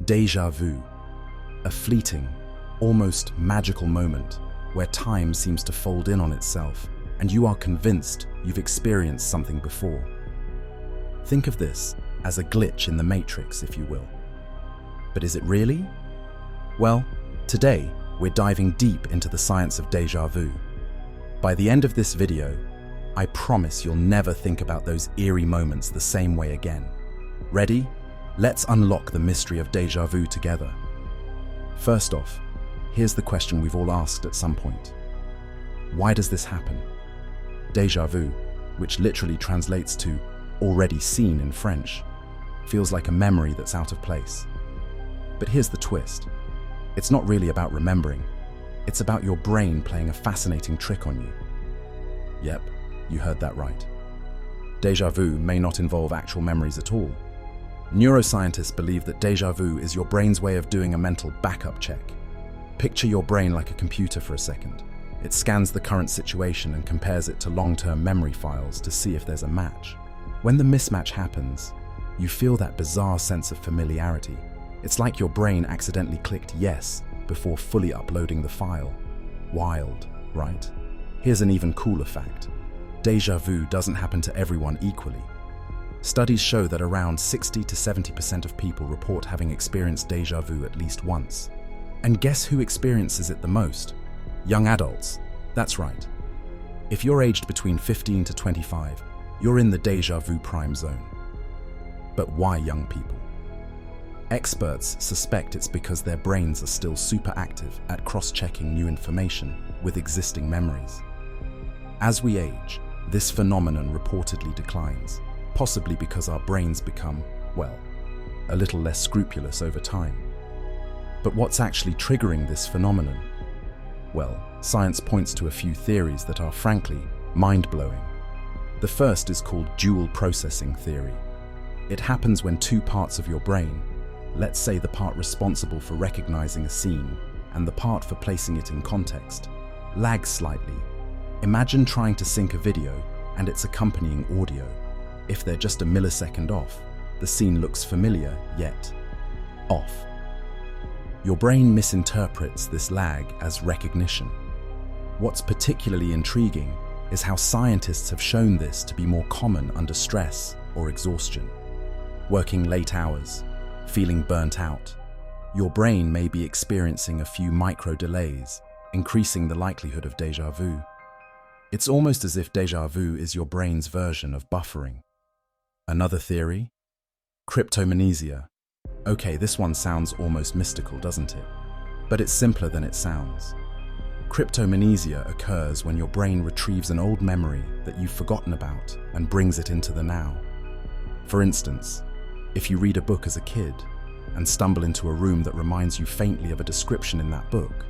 Déjà vu, a fleeting, almost magical moment where time seems to fold in on itself and you are convinced you've experienced something before. Think of this as a glitch in the matrix, if you will. But is it really? Well, today we're diving deep into the science of déjà vu. By the end of this video, I promise you'll never think about those eerie moments the same way again. Ready? Let's unlock the mystery of déjà vu together. First off, here's the question we've all asked at some point. Why does this happen? Déjà vu, which literally translates to already seen in French, feels like a memory that's out of place. But here's the twist. It's not really about remembering. It's about your brain playing a fascinating trick on you. Yep, you heard that right. Déjà vu may not involve actual memories at all. Neuroscientists believe that déjà vu is your brain's way of doing a mental backup check. Picture your brain like a computer for a second. It scans the current situation and compares it to long-term memory files to see if there's a match. When the mismatch happens, you feel that bizarre sense of familiarity. It's like your brain accidentally clicked yes before fully uploading the file. Wild, right? Here's an even cooler fact. Déjà vu doesn't happen to everyone equally. Studies show that around 60 to 70% of people report having experienced déjà vu at least once. And guess who experiences it the most? Young adults. That's right. If you're aged between 15 to 25, you're in the déjà vu prime zone. But why young people? Experts suspect it's because their brains are still super active at cross-checking new information with existing memories. As we age, this phenomenon reportedly declines, possibly because our brains become, well, a little less scrupulous over time. But what's actually triggering this phenomenon? Well, science points to a few theories that are frankly mind-blowing. The first is called dual processing theory. It happens when two parts of your brain, let's say the part responsible for recognizing a scene and the part for placing it in context, lag slightly. Imagine trying to sync a video and its accompanying audio. If they're just a millisecond off, the scene looks familiar, yet off. Your brain misinterprets this lag as recognition. What's particularly intriguing is how scientists have shown this to be more common under stress or exhaustion. Working late hours, feeling burnt out, your brain may be experiencing a few micro delays, increasing the likelihood of déjà vu. It's almost as if déjà vu is your brain's version of buffering. Another theory? Cryptomnesia. Okay, this one sounds almost mystical, doesn't it? But it's simpler than it sounds. Cryptomnesia occurs when your brain retrieves an old memory that you've forgotten about and brings it into the now. For instance, if you read a book as a kid and stumble into a room that reminds you faintly of a description in that book,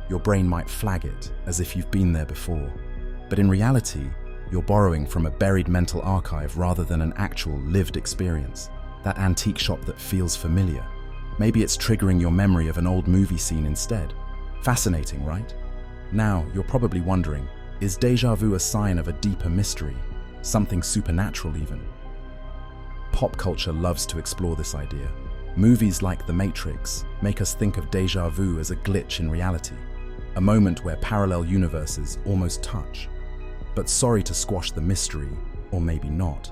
your brain might flag it as if you've been there before. But in reality, you're borrowing from a buried mental archive rather than an actual lived experience. That antique shop that feels familiar. Maybe it's triggering your memory of an old movie scene instead. Fascinating, right? Now, you're probably wondering, is déjà vu a sign of a deeper mystery? Something supernatural even? Pop culture loves to explore this idea. Movies like The Matrix make us think of déjà vu as a glitch in reality, a moment where parallel universes almost touch. But sorry to squash the mystery, or maybe not.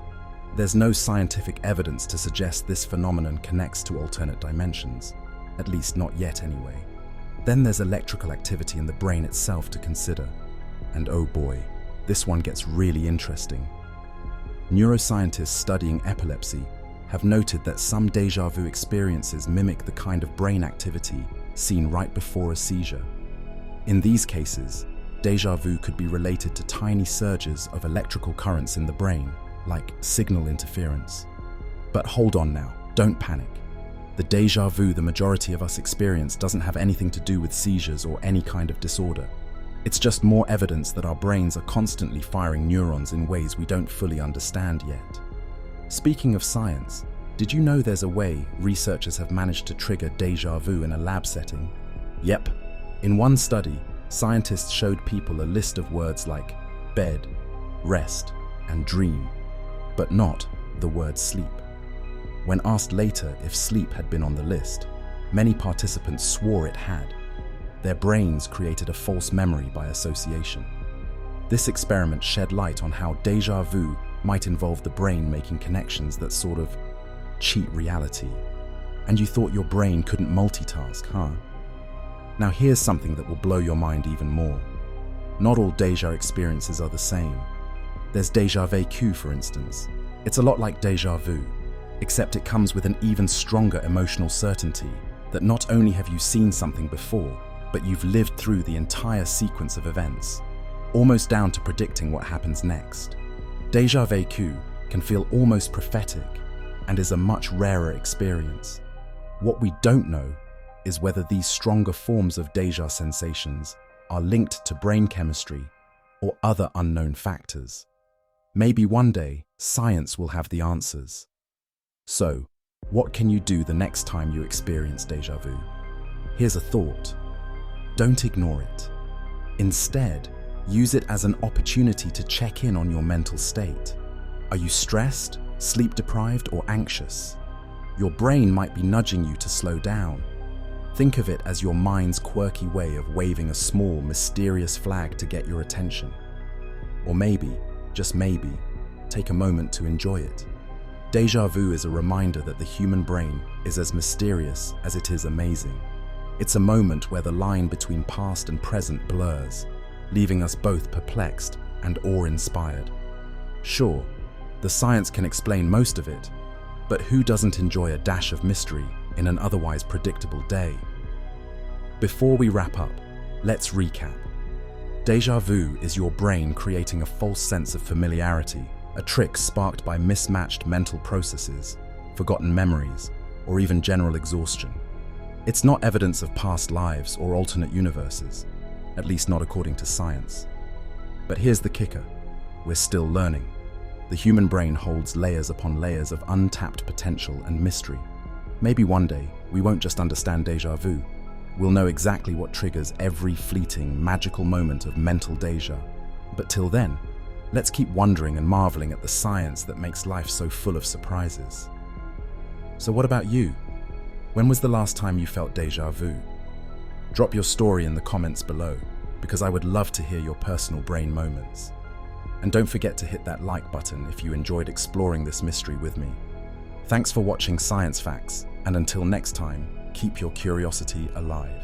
There's no scientific evidence to suggest this phenomenon connects to alternate dimensions, at least not yet anyway. Then there's electrical activity in the brain itself to consider. And oh boy, this one gets really interesting. Neuroscientists studying epilepsy have noted that some déjà vu experiences mimic the kind of brain activity seen right before a seizure. In these cases, déjà vu could be related to tiny surges of electrical currents in the brain, like signal interference. But hold on now, don't panic. The déjà vu the majority of us experience doesn't have anything to do with seizures or any kind of disorder. It's just more evidence that our brains are constantly firing neurons in ways we don't fully understand yet. Speaking of science, did you know there's a way researchers have managed to trigger déjà vu in a lab setting? Yep. In one study, scientists showed people a list of words like bed, rest, and dream, but not the word sleep. When asked later if sleep had been on the list, Many participants swore it had. Their brains created a false memory by association. This experiment shed light on how déjà vu might involve the brain making connections that sort of cheat reality. And you thought your brain couldn't multitask, huh? Now here's something that will blow your mind even more. Not all déjà experiences are the same. There's déjà vécu, for instance. It's a lot like déjà vu, except it comes with an even stronger emotional certainty that not only have you seen something before, but you've lived through the entire sequence of events, almost down to predicting what happens next. Déjà vécu can feel almost prophetic and is a much rarer experience. What we don't know is whether these stronger forms of déjà sensations are linked to brain chemistry or other unknown factors. Maybe one day, science will have the answers. So, what can you do the next time you experience déjà vu? Here's a thought. Don't ignore it. Instead, use it as an opportunity to check in on your mental state. Are you stressed, sleep-deprived, or anxious? Your brain might be nudging you to slow down. Think of it as your mind's quirky way of waving a small, mysterious flag to get your attention. Or maybe, just maybe, take a moment to enjoy it. Déjà vu is a reminder that the human brain is as mysterious as it is amazing. It's a moment where the line between past and present blurs, leaving us both perplexed and awe-inspired. Sure, the science can explain most of it, but who doesn't enjoy a dash of mystery in an otherwise predictable day? Before we wrap up, let's recap. Déjà vu is your brain creating a false sense of familiarity, a trick sparked by mismatched mental processes, forgotten memories, or even general exhaustion. It's not evidence of past lives or alternate universes, at least not according to science. But here's the kicker: we're still learning. The human brain holds layers upon layers of untapped potential and mystery. Maybe one day, we won't just understand déjà vu. We'll know exactly what triggers every fleeting, magical moment of mental déjà. But till then, let's keep wondering and marveling at the science that makes life so full of surprises. So what about you? When was the last time you felt déjà vu? Drop your story in the comments below, because I would love to hear your personal brain moments. And don't forget to hit that like button if you enjoyed exploring this mystery with me. Thanks for watching Science Facts, and until next time, keep your curiosity alive.